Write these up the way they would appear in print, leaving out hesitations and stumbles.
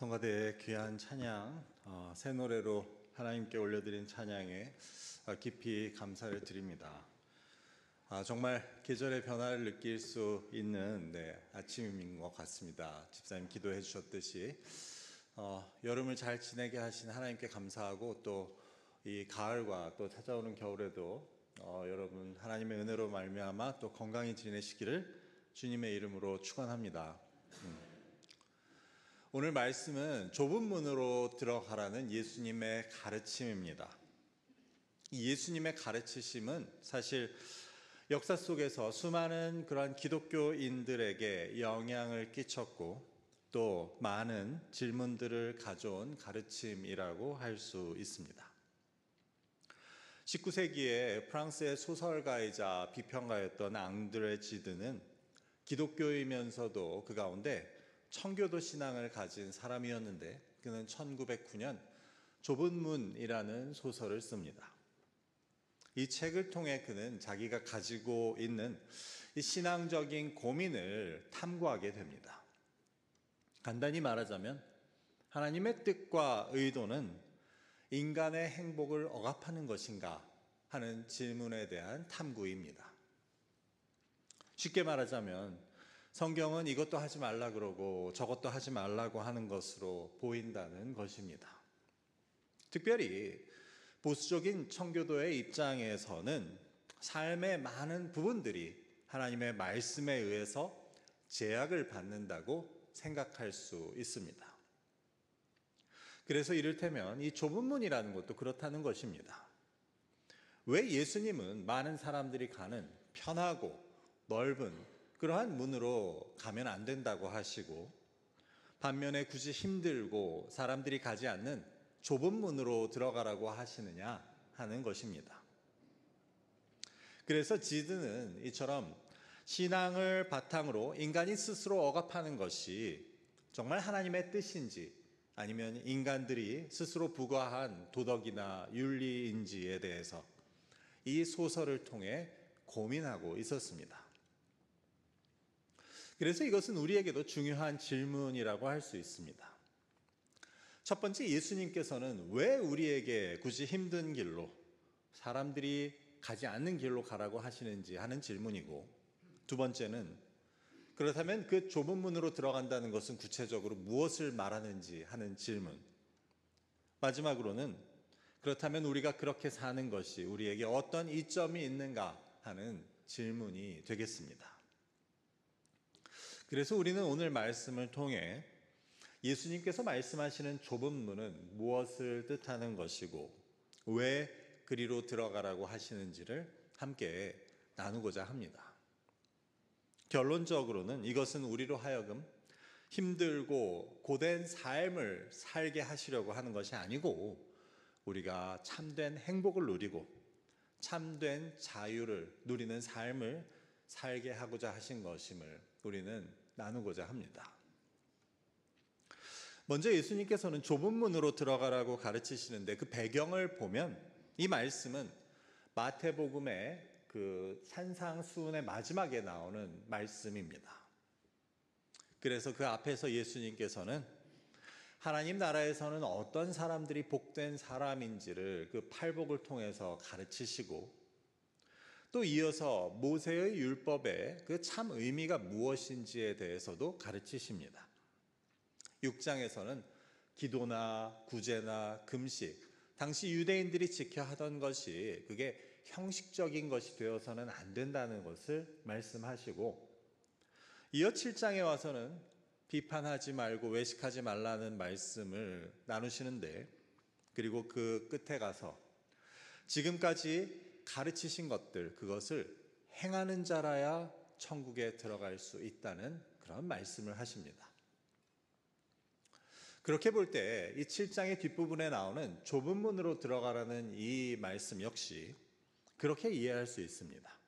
성가대의 귀한 찬양, 새 노래로 하나님께 올려드린 찬양에 깊이 감사를 드립니다. 정말 계절의 변화를 느낄 수 있는 아침인 것 같습니다. 집사님 기도해 주셨듯이 여름을 잘 지내게 하신 하나님께 감사하고, 또 이 가을과 또 찾아오는 겨울에도 여러분 하나님의 은혜로 말미암아 또 건강히 지내시기를 주님의 이름으로 축원합니다. 오늘 말씀은 좁은 문으로 들어가라는 예수님의 가르침입니다. 이 예수님의 가르치심은 사실 역사 속에서 수많은 그러한 기독교인들에게 영향을 끼쳤고, 또 많은 질문들을 가져온 가르침이라고 할 수 있습니다. 19세기에 프랑스의 소설가이자 비평가였던 앙드레 지드는 기독교이면서도 그 가운데 청교도 신앙을 가진 사람이었는데, 그는 1909년 좁은 문이라는 소설을 씁니다. 이 책을 통해 그는 자기가 가지고 있는 이 신앙적인 고민을 탐구하게 됩니다. 간단히 말하자면 하나님의 뜻과 의도는 인간의 행복을 억압하는 것인가 하는 질문에 대한 탐구입니다. 쉽게 말하자면 성경은 이것도 하지 말라 그러고 저것도 하지 말라고 하는 것으로 보인다는 것입니다. 특별히 보수적인 청교도의 입장에서는 삶의 많은 부분들이 하나님의 말씀에 의해서 제약을 받는다고 생각할 수 있습니다. 그래서 이를테면 이 좁은 문이라는 것도 그렇다는 것입니다. 왜 예수님은 많은 사람들이 가는 편하고 넓은 그러한 문으로 가면 안 된다고 하시고, 반면에 굳이 힘들고 사람들이 가지 않는 좁은 문으로 들어가라고 하시느냐 하는 것입니다. 그래서 지드는 이처럼 신앙을 바탕으로 인간이 스스로 억압하는 것이 정말 하나님의 뜻인지, 아니면 인간들이 스스로 부과한 도덕이나 윤리인지에 대해서 이 소설을 통해 고민하고 있었습니다. 그래서 이것은 우리에게도 중요한 질문이라고 할 수 있습니다. 첫 번째, 예수님께서는 왜 우리에게 굳이 힘든 길로, 사람들이 가지 않는 길로 가라고 하시는지 하는 질문이고, 두 번째는 그렇다면 그 좁은 문으로 들어간다는 것은 구체적으로 무엇을 말하는지 하는 질문, 마지막으로는 그렇다면 우리가 그렇게 사는 것이 우리에게 어떤 이점이 있는가 하는 질문이 되겠습니다. 그래서 우리는 오늘 말씀을 통해 예수님께서 말씀하시는 좁은 문은 무엇을 뜻하는 것이고 왜 그리로 들어가라고 하시는지를 함께 나누고자 합니다. 결론적으로는 이것은 우리로 하여금 힘들고 고된 삶을 살게 하시려고 하는 것이 아니고, 우리가 참된 행복을 누리고 참된 자유를 누리는 삶을 살게 하고자 하신 것임을 우리는 나누고자 합니다. 먼저 예수님께서는 좁은 문으로 들어가라고 가르치시는데, 그 배경을 보면 이 말씀은 마태복음의 그 산상수훈의 마지막에 나오는 말씀입니다. 그래서 그 앞에서 예수님께서는 하나님 나라에서는 어떤 사람들이 복된 사람인지를 그 팔복을 통해서 가르치시고, 또 이어서 모세의 율법의 그 참 의미가 무엇인지에 대해서도 가르치십니다. 6장에서는 기도나 구제나 금식, 당시 유대인들이 지켜 하던 것이 그게 형식적인 것이 되어서는 안 된다는 것을 말씀하시고, 이어 7장에 와서는 비판하지 말고 외식하지 말라는 말씀을 나누시는데, 그리고 그 끝에 가서 지금까지 가르치신 것들, 그것을 행하는 자라야 천국에 들어갈 수 있다는 그런 말씀을 하십니다. 그렇게 볼 때 이 7장의 뒷부분에 나오는 좁은 문으로 들어가라는 이 말씀 역시 그렇게 이해할 수 있습니다.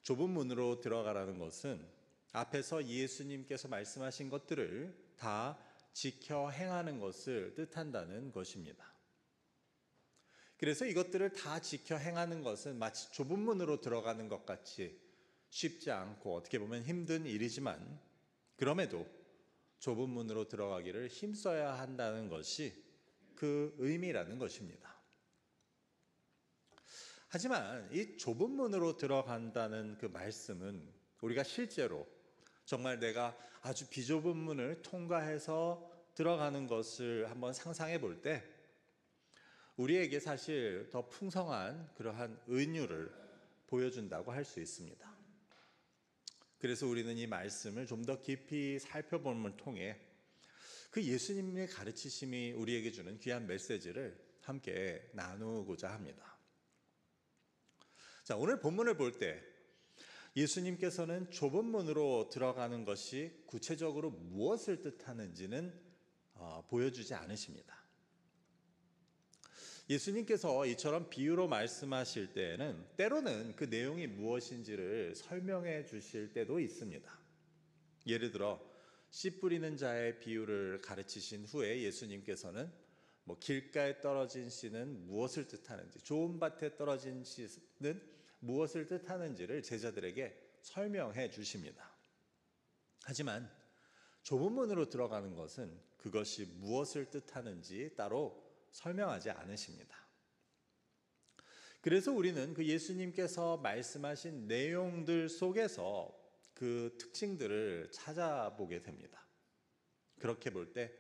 좁은 문으로 들어가라는 것은 앞에서 예수님께서 말씀하신 것들을 다 지켜 행하는 것을 뜻한다는 것입니다. 그래서 이것들을 다 지켜 행하는 것은 마치 좁은 문으로 들어가는 것 같이 쉽지 않고 어떻게 보면 힘든 일이지만, 그럼에도 좁은 문으로 들어가기를 힘써야 한다는 것이 그 의미라는 것입니다. 하지만 이 좁은 문으로 들어간다는 그 말씀은 우리가 실제로 정말 내가 아주 비좁은 문을 통과해서 들어가는 것을 한번 상상해 볼 때 우리에게 사실 더 풍성한 그러한 은유를 보여준다고 할 수 있습니다. 그래서 우리는 이 말씀을 좀 더 깊이 살펴봄을 통해 그 예수님의 가르치심이 우리에게 주는 귀한 메시지를 함께 나누고자 합니다. 자, 오늘 본문을 볼 때 예수님께서는 좁은 문으로 들어가는 것이 구체적으로 무엇을 뜻하는지는 보여주지 않으십니다. 예수님께서 이처럼 비유로 말씀하실 때에는 때로는 그 내용이 무엇인지를 설명해 주실 때도 있습니다. 예를 들어 씨 뿌리는 자의 비유를 가르치신 후에 예수님께서는 길가에 떨어진 씨는 무엇을 뜻하는지, 좋은 밭에 떨어진 씨는 무엇을 뜻하는지를 제자들에게 설명해 주십니다. 하지만 좁은 문으로 들어가는 것은 그것이 무엇을 뜻하는지 따로 설명하지 않으십니다. 그래서 우리는 그 예수님께서 말씀하신 내용들 속에서 그 특징들을 찾아보게 됩니다. 그렇게 볼 때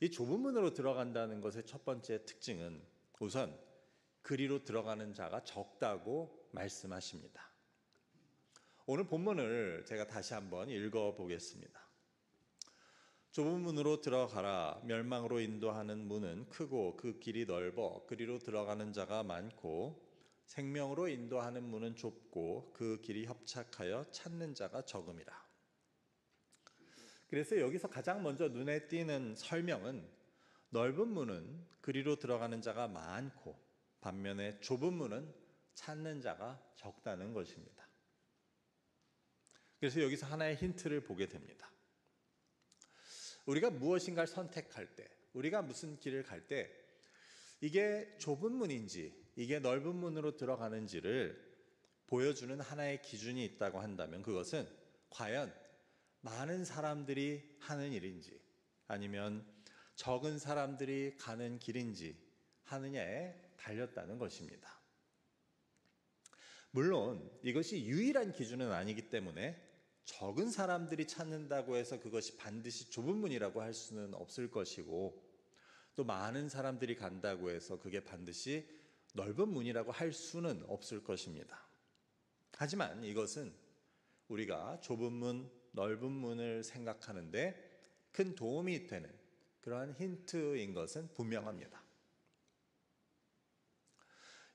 이 좁은 문으로 들어간다는 것의 첫 번째 특징은 우선 그리로 들어가는 자가 적다고 말씀하십니다. 오늘 본문을 제가 다시 한번 읽어보겠습니다. 좁은 문으로 들어가라. 멸망으로 인도하는 문은 크고 그 길이 넓어 그리로 들어가는 자가 많고 생명으로 인도하는 문은 좁고 그 길이 협착하여 찾는 자가 적음이라. 그래서 여기서 가장 먼저 눈에 띄는 설명은 넓은 문은 그리로 들어가는 자가 많고 반면에 좁은 문은 찾는 자가 적다는 것입니다. 그래서 여기서 하나의 힌트를 보게 됩니다. 우리가 무엇인가를 선택할 때, 우리가 무슨 길을 갈 때 이게 좁은 문인지 이게 넓은 문으로 들어가는지를 보여주는 하나의 기준이 있다고 한다면 그것은 과연 많은 사람들이 하는 일인지 아니면 적은 사람들이 가는 길인지 하느냐에 달렸다는 것입니다. 물론 이것이 유일한 기준은 아니기 때문에 적은 사람들이 찾는다고 해서 그것이 반드시 좁은 문이라고 할 수는 없을 것이고 또 많은 사람들이 간다고 해서 그게 반드시 넓은 문이라고 할 수는 없을 것입니다. 하지만 이것은 우리가 좁은 문, 넓은 문을 생각하는데 큰 도움이 되는 그러한 힌트인 것은 분명합니다.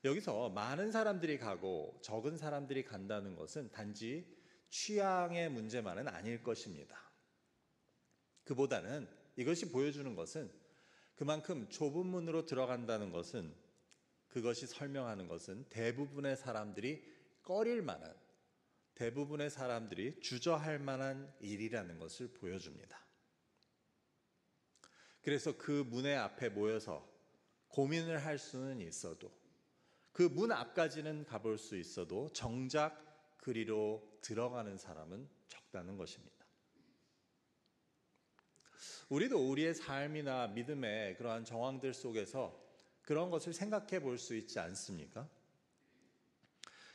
여기서 많은 사람들이 가고 적은 사람들이 간다는 것은 단지 취향의 문제만은 아닐 것입니다. 그보다는 이것이 보여주는 것은 그만큼 좁은 문으로 들어간다는 것은 그것이 설명하는 것은 대부분의 사람들이 꺼릴 만한 대부분의 사람들이 주저할 만한 일이라는 것을 보여줍니다. 그래서 그 문의 앞에 모여서 고민을 할 수는 있어도 그 문 앞까지는 가볼 수 있어도 정작 그리로 들어가는 사람은 적다는 것입니다. 우리도 우리의 삶이나 믿음의 그러한 정황들 속에서 그런 것을 생각해 볼 수 있지 않습니까?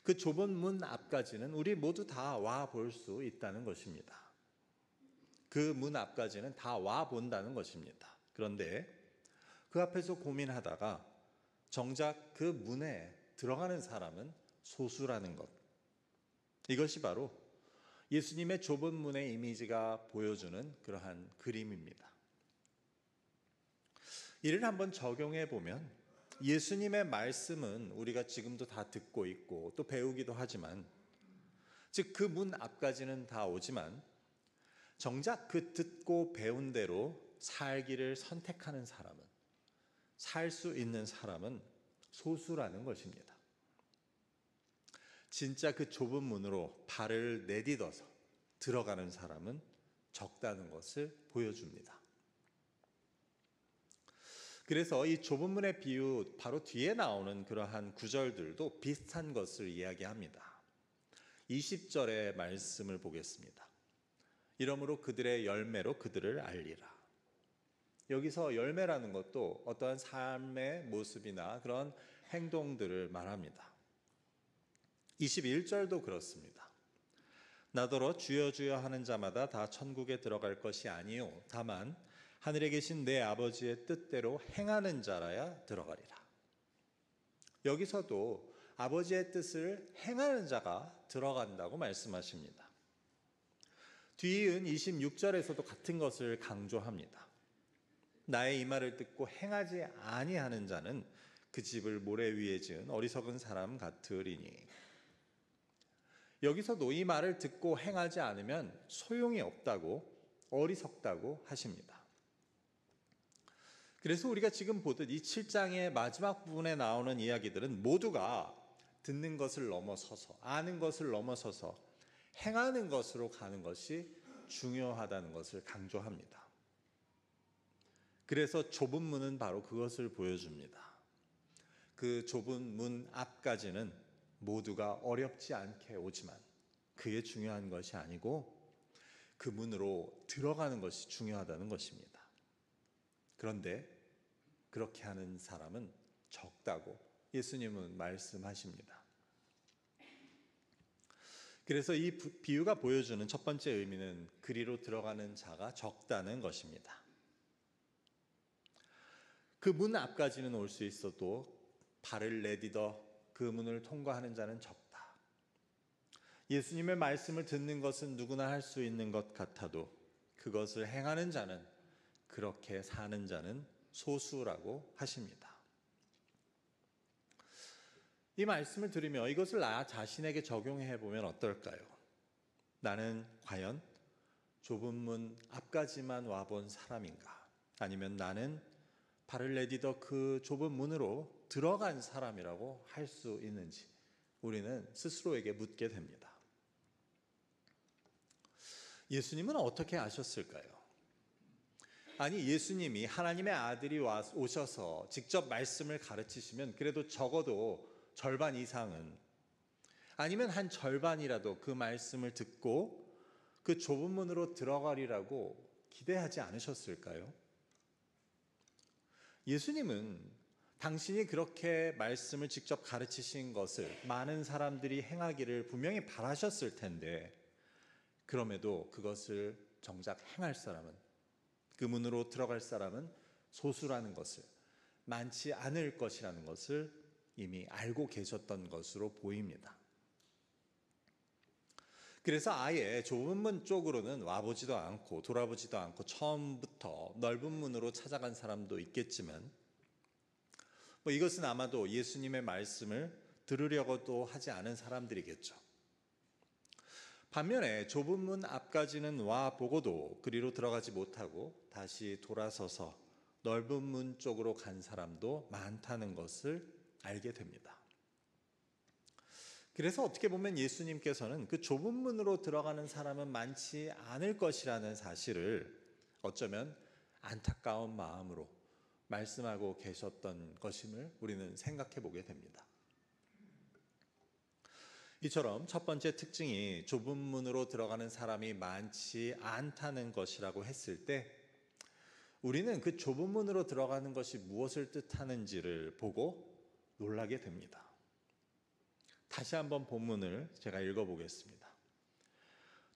그 좁은 문 앞까지는 우리 모두 다 와 볼 수 있다는 것입니다. 그 문 앞까지는 다 와 본다는 것입니다. 그런데 그 앞에서 고민하다가 정작 그 문에 들어가는 사람은 소수라는 것. 이것이 바로 예수님의 좁은 문의 이미지가 보여주는 그러한 그림입니다. 이를 한번 적용해 보면 예수님의 말씀은 우리가 지금도 다 듣고 있고 또 배우기도 하지만 즉 그 문 앞까지는 다 오지만 정작 그 듣고 배운 대로 살기를 선택하는 사람은 살 수 있는 사람은 소수라는 것입니다. 진짜 그 좁은 문으로 발을 내딛어서 들어가는 사람은 적다는 것을 보여줍니다. 그래서 이 좁은 문의 비유 바로 뒤에 나오는 그러한 구절들도 비슷한 것을 이야기합니다. 20절의 말씀을 보겠습니다. 이러므로 그들의 열매로 그들을 알리라. 여기서 열매라는 것도 어떠한 삶의 모습이나 그런 행동들을 말합니다. 21절도 그렇습니다. 나더러 주여 주여 하는 자마다 다 천국에 들어갈 것이 아니요 다만 하늘에 계신 내 아버지의 뜻대로 행하는 자라야 들어가리라. 여기서도 아버지의 뜻을 행하는 자가 들어간다고 말씀하십니다. 뒤이은 26절에서도 같은 것을 강조합니다. 나의 이 말을 듣고 행하지 아니하는 자는 그 집을 모래 위에 지은 어리석은 사람 같으리니. 여기서도 이 말을 듣고 행하지 않으면 소용이 없다고, 어리석다고 하십니다. 그래서 우리가 지금 보듯 이 7장의 마지막 부분에 나오는 이야기들은 모두가 듣는 것을 넘어서서, 아는 것을 넘어서서 행하는 것으로 가는 것이 중요하다는 것을 강조합니다. 그래서 좁은 문은 바로 그것을 보여줍니다. 그 좁은 문 앞까지는 모두가 어렵지 않게 오지만 그게 중요한 것이 아니고 그 문으로 들어가는 것이 중요하다는 것입니다. 그런데 그렇게 하는 사람은 적다고 예수님은 말씀하십니다. 그래서 이 비유가 보여주는 첫 번째 의미는 그리로 들어가는 자가 적다는 것입니다. 그 문 앞까지는 올 수 있어도 발을 내디뎌 그 문을 통과하는 자는 적다. 예수님의 말씀을 듣는 것은 누구나 할 수 있는 것 같아도 그것을 행하는 자는, 그렇게 사는 자는 소수라고 하십니다. 이 말씀을 들으며 이것을 나 자신에게 적용해 보면 어떨까요? 나는 과연 좁은 문 앞까지만 와본 사람인가? 아니면 나는 발을 내디뎌 그 좁은 문으로 들어간 사람이라고 할 수 있는지 우리는 스스로에게 묻게 됩니다. 예수님은 어떻게 아셨을까요? 아니, 예수님이 하나님의 아들이 오셔서 직접 말씀을 가르치시면 그래도 적어도 절반 이상은, 아니면 한 절반이라도 그 말씀을 듣고 그 좁은 문으로 들어가리라고 기대하지 않으셨을까요? 예수님은 당신이 그렇게 말씀을 직접 가르치신 것을 많은 사람들이 행하기를 분명히 바라셨을 텐데, 그럼에도 그것을 정작 행할 사람은, 그 문으로 들어갈 사람은 소수라는 것을, 많지 않을 것이라는 것을 이미 알고 계셨던 것으로 보입니다. 그래서 아예 좁은 문 쪽으로는 와보지도 않고 돌아보지도 않고 처음부터 넓은 문으로 찾아간 사람도 있겠지만, 이것은 아마도 예수님의 말씀을 들으려고도 하지 않은 사람들이겠죠. 반면에 좁은 문 앞까지는 와보고도 그리로 들어가지 못하고 다시 돌아서서 넓은 문 쪽으로 간 사람도 많다는 것을 알게 됩니다. 그래서 어떻게 보면 예수님께서는 그 좁은 문으로 들어가는 사람은 많지 않을 것이라는 사실을 어쩌면 안타까운 마음으로 말씀하고 계셨던 것임을 우리는 생각해 보게 됩니다. 이처럼 첫 번째 특징이 좁은 문으로 들어가는 사람이 많지 않다는 것이라고 했을 때, 우리는 그 좁은 문으로 들어가는 것이 무엇을 뜻하는지를 보고 놀라게 됩니다. 다시 한번 본문을 제가 읽어보겠습니다.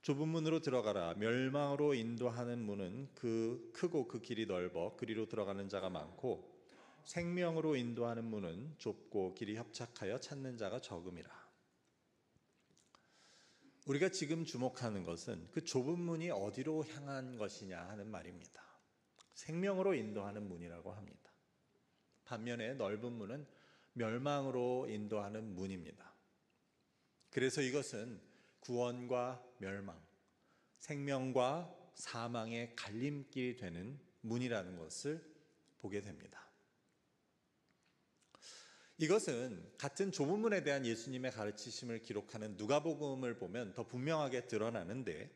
좁은 문으로 들어가라. 멸망으로 인도하는 문은 그 크고 그 길이 넓어 그리로 들어가는 자가 많고, 생명으로 인도하는 문은 좁고 길이 협착하여 찾는 자가 적음이라. 우리가 지금 주목하는 것은 그 좁은 문이 어디로 향한 것이냐 하는 말입니다. 생명으로 인도하는 문이라고 합니다. 반면에 넓은 문은 멸망으로 인도하는 문입니다. 그래서 이것은 구원과 멸망, 생명과 사망의 갈림길이 되는 문이라는 것을 보게 됩니다. 이것은 같은 좁은 문에 대한 예수님의 가르치심을 기록하는 누가복음을 보면 더 분명하게 드러나는데,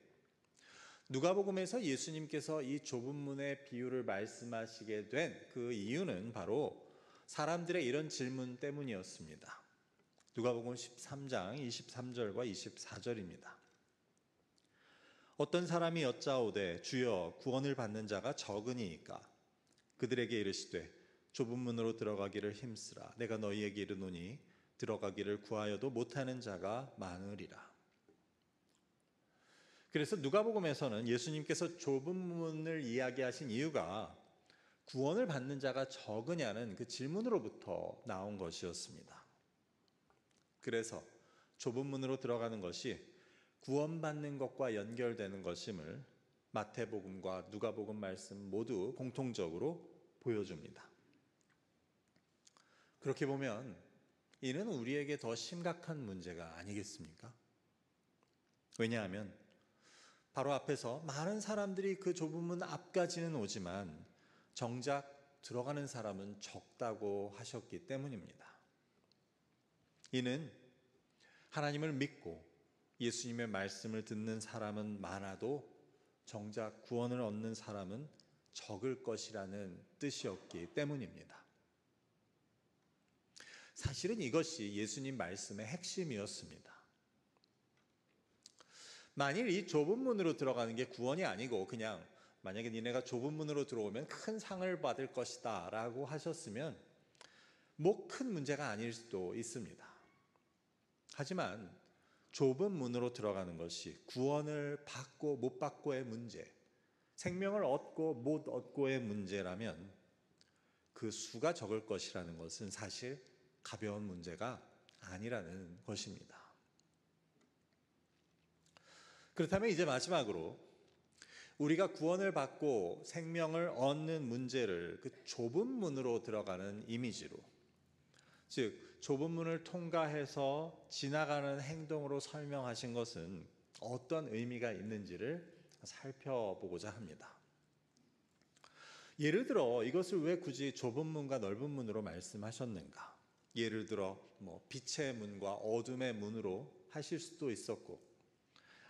누가복음에서 예수님께서 이 좁은 문의 비유를 말씀하시게 된 그 이유는 바로 사람들의 이런 질문 때문이었습니다. 누가복음 13장 23절과 24절입니다. 어떤 사람이 여짜오되 주여 구원을 받는 자가 적으니이까 그들에게 이르시되 좁은 문으로 들어가기를 힘쓰라. 내가 너희에게 이르노니 들어가기를 구하여도 못하는 자가 많으리라. 그래서 누가복음에서는 예수님께서 좁은 문을 이야기하신 이유가 구원을 받는 자가 적으냐는 그 질문으로부터 나온 것이었습니다. 그래서 좁은 문으로 들어가는 것이 구원받는 것과 연결되는 것임을 마태복음과 누가복음 말씀 모두 공통적으로 보여줍니다. 그렇게 보면 이는 우리에게 더 심각한 문제가 아니겠습니까? 왜냐하면 바로 앞에서 많은 사람들이 그 좁은 문 앞까지는 오지만 정작 들어가는 사람은 적다고 하셨기 때문입니다. 이는 하나님을 믿고 예수님의 말씀을 듣는 사람은 많아도 정작 구원을 얻는 사람은 적을 것이라는 뜻이었기 때문입니다. 사실은 이것이 예수님 말씀의 핵심이었습니다. 만일 이 좁은 문으로 들어가는 게 구원이 아니고 그냥 만약에 니네가 좁은 문으로 들어오면 큰 상을 받을 것이다 라고 하셨으면 뭐 큰 문제가 아닐 수도 있습니다. 하지만 좁은 문으로 들어가는 것이 구원을 받고 못 받고의 문제, 생명을 얻고 못 얻고의 문제라면 그 수가 적을 것이라는 것은 사실 가벼운 문제가 아니라는 것입니다. 그렇다면 이제 마지막으로 우리가 구원을 받고 생명을 얻는 문제를 그 좁은 문으로 들어가는 이미지로, 즉 좁은 문을 통과해서 지나가는 행동으로 설명하신 것은 어떤 의미가 있는지를 살펴보고자 합니다. 예를 들어 이것을 왜 굳이 좁은 문과 넓은 문으로 말씀하셨는가? 예를 들어 빛의 문과 어둠의 문으로 하실 수도 있었고,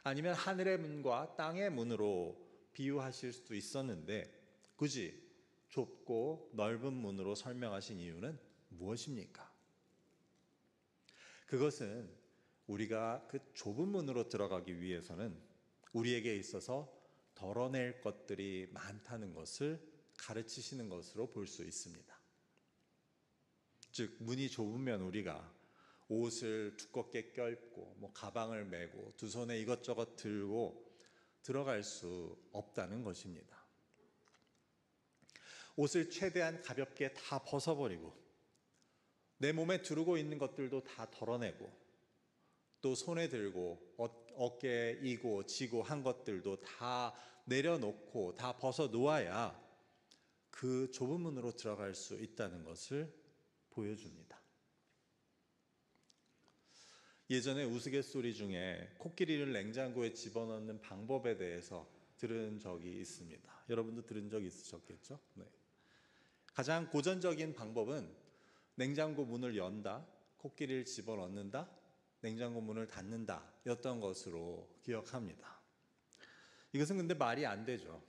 아니면 하늘의 문과 땅의 문으로 비유하실 수도 있었는데 굳이 좁고 넓은 문으로 설명하신 이유는 무엇입니까? 그것은 우리가 그 좁은 문으로 들어가기 위해서는 우리에게 있어서 덜어낼 것들이 많다는 것을 가르치시는 것으로 볼 수 있습니다. 즉 문이 좁으면 우리가 옷을 두껍게 껴입고 가방을 메고 두 손에 이것저것 들고 들어갈 수 없다는 것입니다. 옷을 최대한 가볍게 다 벗어버리고 내 몸에 두르고 있는 것들도 다 덜어내고 또 손에 들고 어깨에 이고 지고 한 것들도 다 내려놓고 다 벗어 놓아야 그 좁은 문으로 들어갈 수 있다는 것을 보여줍니다. 예전에 우스갯소리 중에 코끼리를 냉장고에 집어넣는 방법에 대해서 들은 적이 있습니다. 여러분도 들은 적 있으셨겠죠? 네. 가장 고전적인 방법은 냉장고 문을 연다, 코끼리를 집어넣는다, 냉장고 문을 닫는다 였던 것으로 기억합니다. 이것은 근데 말이 안 되죠.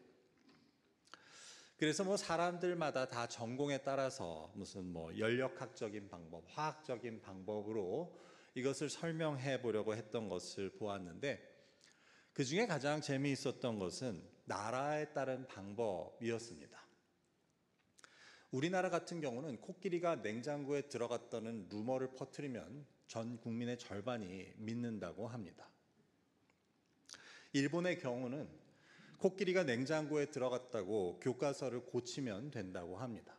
그래서 사람들마다 다 전공에 따라서 무슨 연력학적인 방법, 화학적인 방법으로 이것을 설명해 보려고 했던 것을 보았는데 그 중에 가장 재미있었던 것은 나라에 따른 방법이었습니다. 우리나라 같은 경우는 코끼리가 냉장고에 들어갔다는 루머를 퍼뜨리면 전 국민의 절반이 믿는다고 합니다. 일본의 경우는 코끼리가 냉장고에 들어갔다고 교과서를 고치면 된다고 합니다.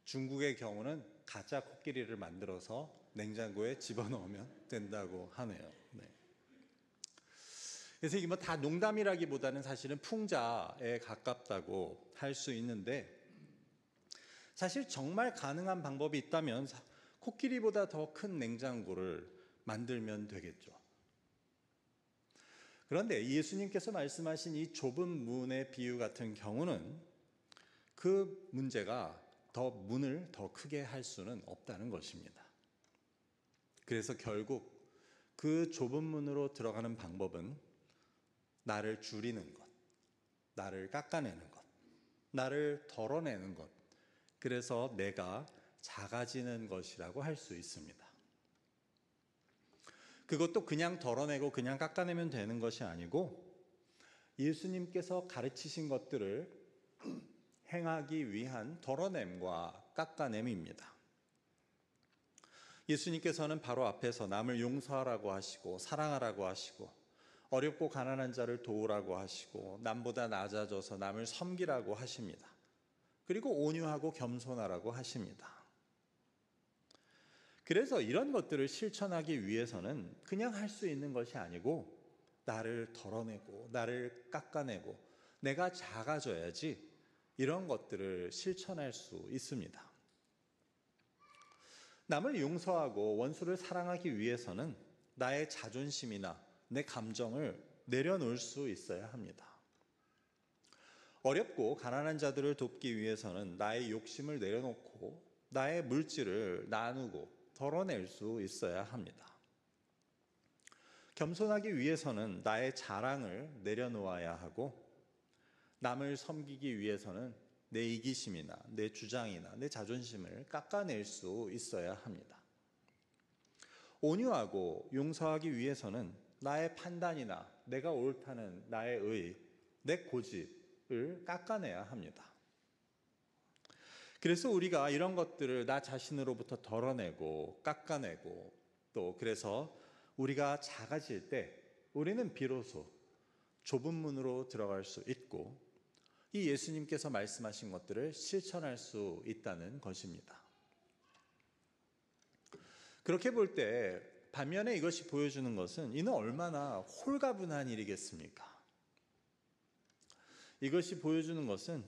중국의 경우는 가짜 코끼리를 만들어서 냉장고에 집어넣으면 된다고 하네요. 네. 그래서 이게 다 농담이라기보다는 사실은 풍자에 가깝다고 할 수 있는데 사실 정말 가능한 방법이 있다면 코끼리보다 더 큰 냉장고를 만들면 되겠죠. 그런데 예수님께서 말씀하신 이 좁은 문의 비유 같은 경우는 그 문제가 문을 더 크게 할 수는 없다는 것입니다. 그래서 결국 그 좁은 문으로 들어가는 방법은 나를 줄이는 것, 나를 깎아내는 것, 나를 덜어내는 것, 그래서 내가 작아지는 것이라고 할 수 있습니다. 그것도 그냥 덜어내고 그냥 깎아내면 되는 것이 아니고 예수님께서 가르치신 것들을 행하기 위한 덜어냄과 깎아냄입니다. 예수님께서는 바로 앞에서 남을 용서하라고 하시고 사랑하라고 하시고 어렵고 가난한 자를 도우라고 하시고 남보다 낮아져서 남을 섬기라고 하십니다. 그리고 온유하고 겸손하라고 하십니다. 그래서 이런 것들을 실천하기 위해서는 그냥 할 수 있는 것이 아니고 나를 덜어내고 나를 깎아내고 내가 작아져야지 이런 것들을 실천할 수 있습니다. 남을 용서하고 원수를 사랑하기 위해서는 나의 자존심이나 내 감정을 내려놓을 수 있어야 합니다. 어렵고 가난한 자들을 돕기 위해서는 나의 욕심을 내려놓고 나의 물질을 나누고 덜어낼 수 있어야 합니다. 겸손하기 위해서는 나의 자랑을 내려놓아야 하고 남을 섬기기 위해서는 내 이기심이나 내 주장이나 내 자존심을 깎아낼 수 있어야 합니다. 온유하고 용서하기 위해서는 나의 판단이나 내가 옳다는 나의 의, 내 고집을 깎아내야 합니다. 그래서 우리가 이런 것들을 나 자신으로부터 덜어내고 깎아내고 또 그래서 우리가 작아질 때 우리는 비로소 좁은 문으로 들어갈 수 있고 이 예수님께서 말씀하신 것들을 실천할 수 있다는 것입니다. 그렇게 볼 때 반면에 이것이 보여주는 것은 이는 얼마나 홀가분한 일이겠습니까? 이것이 보여주는 것은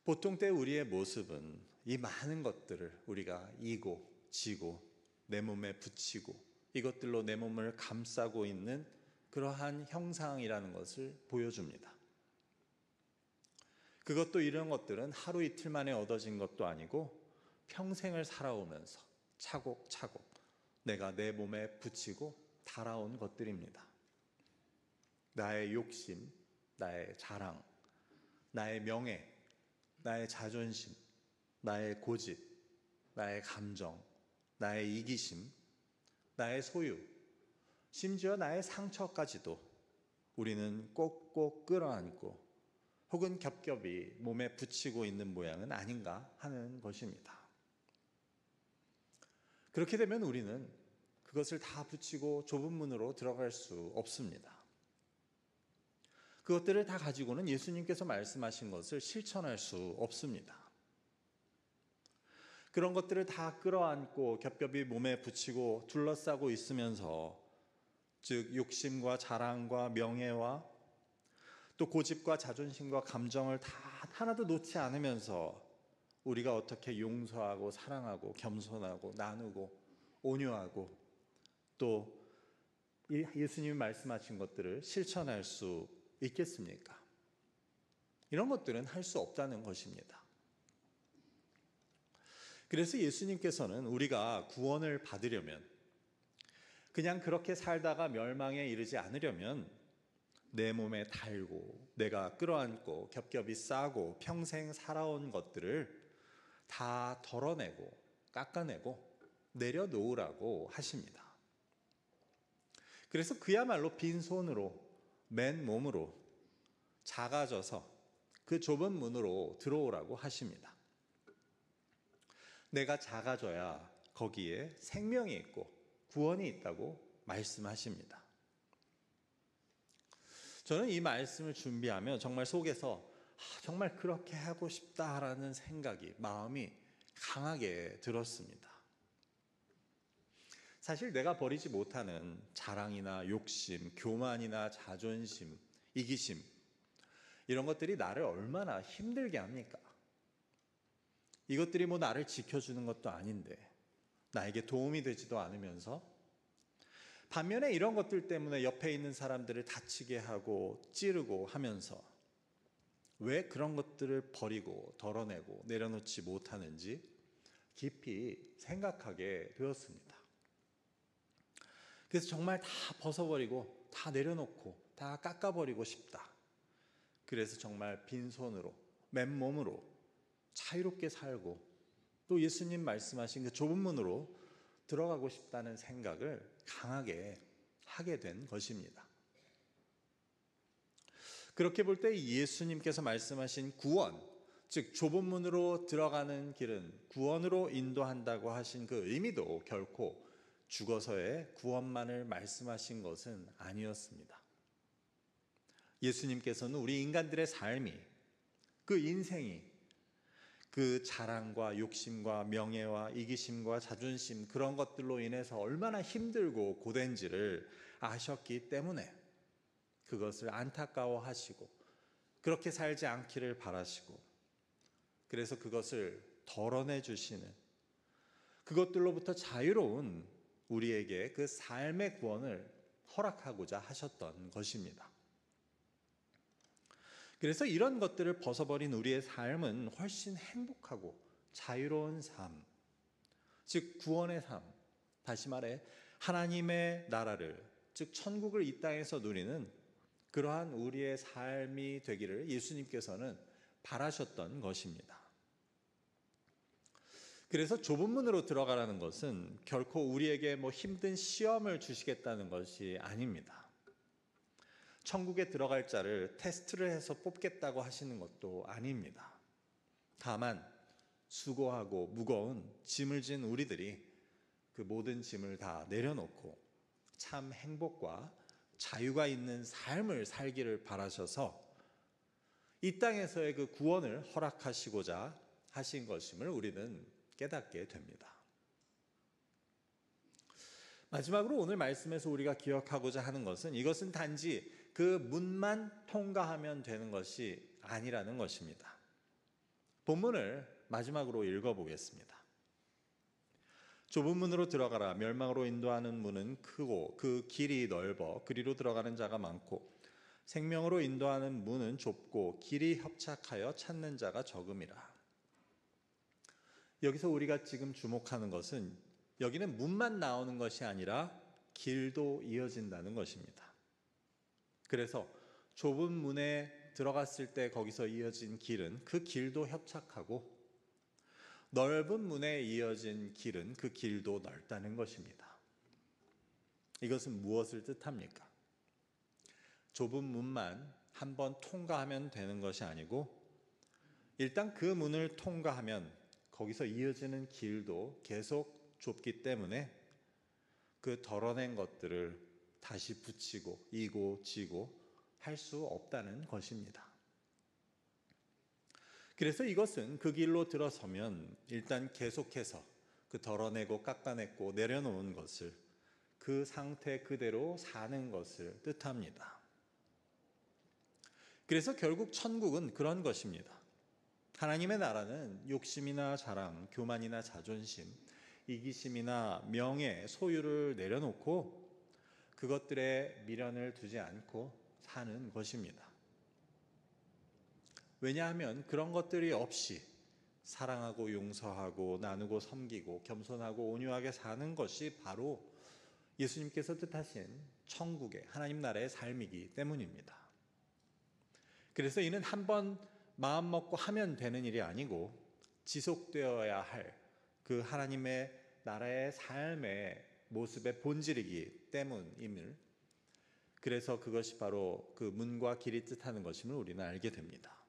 보통 때 우리의 모습은 이 많은 것들을 우리가 이고 지고 내 몸에 붙이고 이것들로 내 몸을 감싸고 있는 그러한 형상이라는 것을 보여줍니다. 그것도 이런 것들은 하루 이틀 만에 얻어진 것도 아니고 평생을 살아오면서 차곡차곡 내가 내 몸에 붙이고 달아온 것들입니다. 나의 욕심, 나의 자랑, 나의 명예, 나의 자존심, 나의 고집, 나의 감정, 나의 이기심, 나의 소유, 심지어 나의 상처까지도 우리는 꼭꼭 끌어안고 혹은 겹겹이 몸에 붙이고 있는 모양은 아닌가 하는 것입니다. 그렇게 되면 우리는 그것을 다 붙이고 좁은 문으로 들어갈 수 없습니다. 그것들을 다 가지고는 예수님께서 말씀하신 것을 실천할 수 없습니다. 그런 것들을 다 끌어안고 겹겹이 몸에 붙이고 둘러싸고 있으면서 즉 욕심과 자랑과 명예와 또 고집과 자존심과 감정을 다 하나도 놓지 않으면서 우리가 어떻게 용서하고 사랑하고 겸손하고 나누고 온유하고 또 예수님이 말씀하신 것들을 실천할 수 있겠습니까? 이런 것들은 할 수 없다는 것입니다. 그래서 예수님께서는 우리가 구원을 받으려면 그냥 그렇게 살다가 멸망에 이르지 않으려면 내 몸에 달고 내가 끌어안고 겹겹이 싸고 평생 살아온 것들을 다 덜어내고 깎아내고 내려놓으라고 하십니다. 그래서 그야말로 빈손으로 맨몸으로 작아져서 그 좁은 문으로 들어오라고 하십니다. 내가 작아져야 거기에 생명이 있고 구원이 있다고 말씀하십니다. 저는 이 말씀을 준비하며 정말 속에서 정말 그렇게 하고 싶다라는 생각이 마음이 강하게 들었습니다. 사실 내가 버리지 못하는 자랑이나 욕심, 교만이나 자존심, 이기심 이런 것들이 나를 얼마나 힘들게 합니까? 이것들이 뭐 나를 지켜주는 것도 아닌데 나에게 도움이 되지도 않으면서 반면에 이런 것들 때문에 옆에 있는 사람들을 다치게 하고 찌르고 하면서 왜 그런 것들을 버리고 덜어내고 내려놓지 못하는지 깊이 생각하게 되었습니다. 그래서 정말 다 벗어버리고 다 내려놓고 다 깎아버리고 싶다. 그래서 정말 빈손으로 맨몸으로 자유롭게 살고 또 예수님 말씀하신 그 좁은 문으로 들어가고 싶다는 생각을 강하게 하게 된 것입니다. 그렇게 볼 때 예수님께서 말씀하신 구원, 즉 좁은 문으로 들어가는 길은 구원으로 인도한다고 하신 그 의미도 결코 죽어서의 구원만을 말씀하신 것은 아니었습니다. 예수님께서는 우리 인간들의 삶이, 그 인생이 그 자랑과 욕심과 명예와 이기심과 자존심, 그런 것들로 인해서 얼마나 힘들고 고된지를 아셨기 때문에 그것을 안타까워하시고 그렇게 살지 않기를 바라시고, 그래서 그것을 덜어내 주시는, 그것들로부터 자유로운 우리에게 그 삶의 구원을 허락하고자 하셨던 것입니다. 그래서 이런 것들을 벗어버린 우리의 삶은 훨씬 행복하고 자유로운 삶, 즉 구원의 삶, 다시 말해 하나님의 나라를, 즉 천국을 이 땅에서 누리는 그러한 우리의 삶이 되기를 예수님께서는 바라셨던 것입니다. 그래서 좁은 문으로 들어가라는 것은 결코 우리에게 힘든 시험을 주시겠다는 것이 아닙니다. 천국에 들어갈 자를 테스트를 해서 뽑겠다고 하시는 것도 아닙니다. 다만 수고하고 무거운 짐을 진 우리들이 그 모든 짐을 다 내려놓고 참 행복과 자유가 있는 삶을 살기를 바라셔서 이 땅에서의 그 구원을 허락하시고자 하신 것임을 우리는 깨닫게 됩니다. 마지막으로 오늘 말씀에서 우리가 기억하고자 하는 것은, 이것은 단지 그 문만 통과하면 되는 것이 아니라는 것입니다. 본문을 마지막으로 읽어보겠습니다. 좁은 문으로 들어가라. 멸망으로 인도하는 문은 크고 그 길이 넓어 그리로 들어가는 자가 많고, 생명으로 인도하는 문은 좁고 길이 협착하여 찾는 자가 적음이라. 여기서 우리가 지금 주목하는 것은, 여기는 문만 나오는 것이 아니라 길도 이어진다는 것입니다. 그래서 좁은 문에 들어갔을 때 거기서 이어진 길은 그 길도 협착하고, 넓은 문에 이어진 길은 그 길도 넓다는 것입니다. 이것은 무엇을 뜻합니까? 좁은 문만 한번 통과하면 되는 것이 아니고, 일단 그 문을 통과하면 거기서 이어지는 길도 계속 좁기 때문에 그 덜어낸 것들을 다시 붙이고 이고 지고 할 수 없다는 것입니다. 그래서 이것은 그 길로 들어서면 일단 계속해서 그 덜어내고 깎아냈고 내려놓은 것을, 그 상태 그대로 사는 것을 뜻합니다. 그래서 결국 천국은 그런 것입니다. 하나님의 나라는 욕심이나 자랑, 교만이나 자존심, 이기심이나 명예, 소유를 내려놓고 그것들에 미련을 두지 않고 사는 것입니다. 왜냐하면 그런 것들이 없이 사랑하고 용서하고 나누고 섬기고 겸손하고 온유하게 사는 것이 바로 예수님께서 뜻하신 천국의 하나님 나라의 삶이기 때문입니다. 그래서 이는 한번 마음 먹고 하면 되는 일이 아니고 지속되어야 할 그 하나님의 나라의 삶의 모습의 본질이기 때문임을, 그래서 그것이 바로 그 문과 길이 뜻하는 것임을 우리는 알게 됩니다.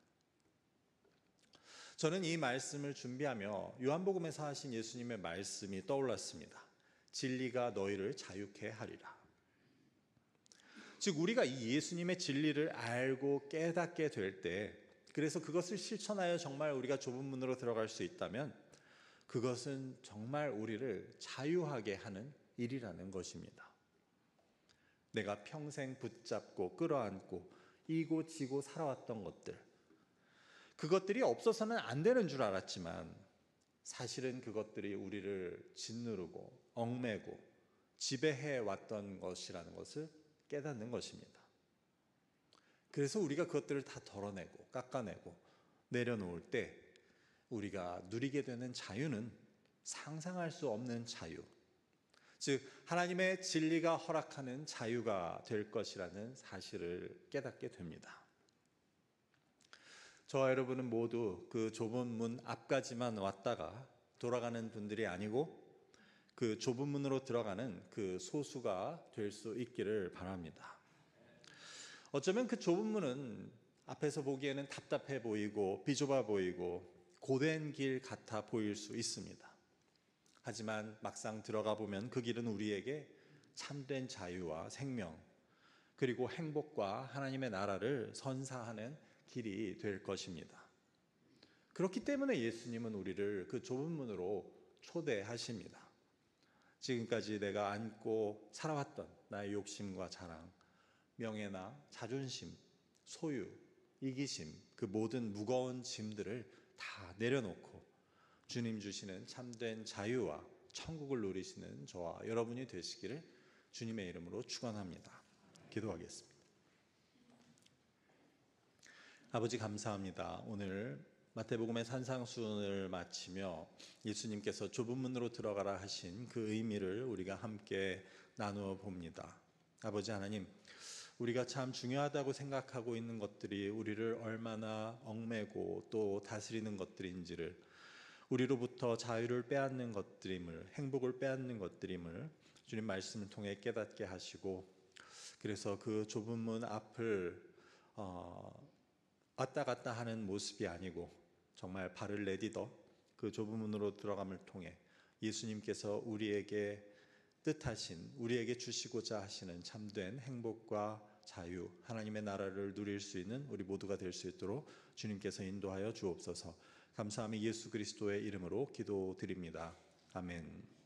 저는 이 말씀을 준비하며 요한복음에서 하신 예수님의 말씀이 떠올랐습니다. 진리가 너희를 자유케 하리라. 즉 우리가 이 예수님의 진리를 알고 깨닫게 될 때, 그래서 그것을 실천하여 정말 우리가 좁은 문으로 들어갈 수 있다면 그것은 정말 우리를 자유하게 하는 일이라는 것입니다. 내가 평생 붙잡고 끌어안고 이고 지고 살아왔던 것들, 그것들이 없어서는 안 되는 줄 알았지만 사실은 그것들이 우리를 짓누르고 얽매고 지배해 왔던 것이라는 것을 깨닫는 것입니다. 그래서 우리가 그것들을 다 덜어내고 깎아내고 내려놓을 때 우리가 누리게 되는 자유는 상상할 수 없는 자유, 즉 하나님의 진리가 허락하는 자유가 될 것이라는 사실을 깨닫게 됩니다. 저와 여러분은 모두 그 좁은 문 앞까지만 왔다가 돌아가는 분들이 아니고, 그 좁은 문으로 들어가는 그 소수가 될 수 있기를 바랍니다. 어쩌면 그 좁은 문은 앞에서 보기에는 답답해 보이고 비좁아 보이고 고된 길 같아 보일 수 있습니다. 하지만 막상 들어가 보면 그 길은 우리에게 참된 자유와 생명, 그리고 행복과 하나님의 나라를 선사하는 길이 될 것입니다. 그렇기 때문에 예수님은 우리를 그 좁은 문으로 초대하십니다. 지금까지 내가 안고 살아왔던 나의 욕심과 자랑, 명예나 자존심, 소유, 이기심, 그 모든 무거운 짐들을 다 내려놓고 주님 주시는 참된 자유와 천국을 누리시는 저와 여러분이 되시기를 주님의 이름으로 축원합니다. 기도하겠습니다. 아버지 감사합니다. 오늘 마태복음의 산상수훈을 마치며 예수님께서 좁은 문으로 들어가라 하신 그 의미를 우리가 함께 나누어 봅니다. 아버지 하나님, 우리가 참 중요하다고 생각하고 있는 것들이 우리를 얼마나 얽매고 또 다스리는 것들인지를, 우리로부터 자유를 빼앗는 것들임을, 행복을 빼앗는 것들임을 주님 말씀을 통해 깨닫게 하시고, 그래서 그 좁은 문 앞을 왔다 갔다 하는 모습이 아니고 정말 발을 내디뎌 그 좁은 문으로 들어감을 통해 예수님께서 우리에게 뜻하신, 우리에게 주시고자 하시는 참된 행복과 자유, 하나님의 나라를 누릴 수 있는 우리 모두가 될 수 있도록 주님께서 인도하여 주옵소서. 감사하며 예수 그리스도의 이름으로 기도드립니다. 아멘.